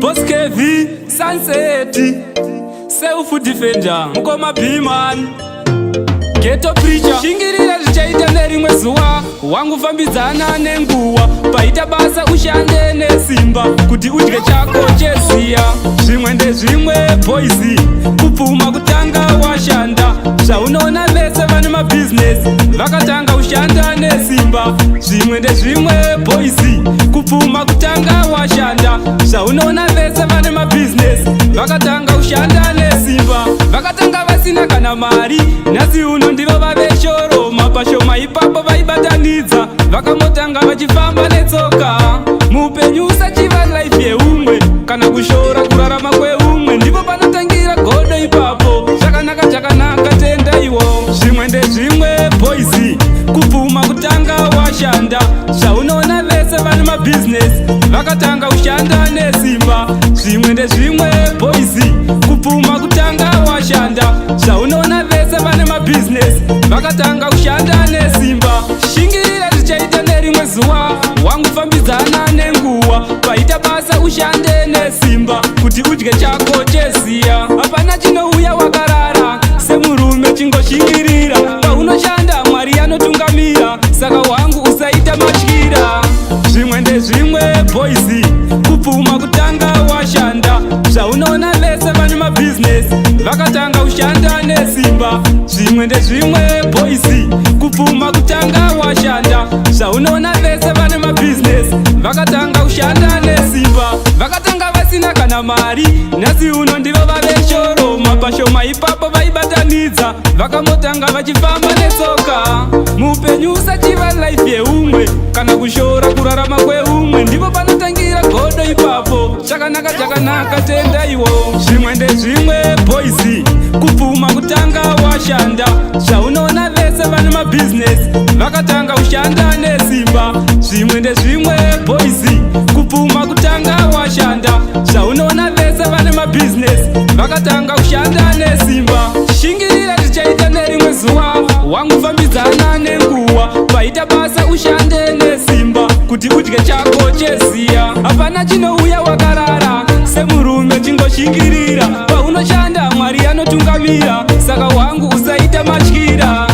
Boss KV, Sunset, Self Defender, Mkoma Bman, Ghetto Preacher. Shingirira zvichaita nerimwe zuva, wangu fambidzana nenguva. Paita basa ushande nesimba, kuti udye chako cheziya. Zvimwe ndezvimwe boys, kupfuma kutanga washanda. Zvaunoona vese vane mabusiness, vakatanga ushanda nesimba. Zvimwe ndezvimwe boys, kupfuma kutanga washanda. Zvaunoona vese vane mabusiness, vakatanga ushanda nesimba. Vakatanga vasina kana mari, nhasi uno ndivo vave shoro. Mapashoma ipapo vaibatanidza, vakamotanga vachifamba netsoka. Mupenyu usachiva life yeumwe, kana kushora kurarama kweumwe. Ndipo panotangira godo ipapo, zvakanaka tenda iwo. Zvimwe ndezvimwe boys, kupfuma kutanga washanda. Zvaunoona vese vane mabusiness, vakatanga ushanda nesimba. Zvimwe ndezvimwe boys, kupfuma kutanga washanda. Zvaunoona vese vane mabusiness, vakatanga ushanda nesimba. Shingirira zvichaita nerimwe zuva, wangu fambidzana nenguva. Paita basa ushande nesimba, kuti udye chako cheziya. Hapana chinouya wakarara, semurume chingoshingirira. Paunoshanda Mwari anotungamira, saka wangu usaita matyira. Zvimwe ndezvimwe boys, kupfuma kutanga washanda. Zvaunoona vese vane mabusiness, vakatanga ushanda nesimba. Zvimwe ndezvimwe boys, kupfuma kutanga washanda. Zvaunoona vese vane mabusiness, vakatanga ushanda nesimba. Vakatanga vasina kana mari, nhasi uno ndivo vave shoro. Mapashoma ipapo vaibatanidza, vakamotanga vachifamba netsoka. Mupenyu usachiva life yeumwe, kana kushora kurarama kweumwe. Ndipo panotangira godo ipapo, zvakanaka tenda iwo. Zvimwe ndezvimwe boys, kupfuma kutanga washanda. Zvaunoona vese vane mabusiness, vakatanga ushanda nesimba. Zvimwe ndezvimwe boys, kupfuma kutanga washanda. Zvaunoona vese vane mabusiness, vakatanga ushanda nesimba. Shingirira zvichaita nerimwe zuva, wangu fambidzana nenguva. Paita basa ushande nesimba, kuti udye chako cheziya. Hapana chinouya wakarara, semurume chingoshingirira. Paunoshanda Mwari anotungamira, saka wangu usaita matyira.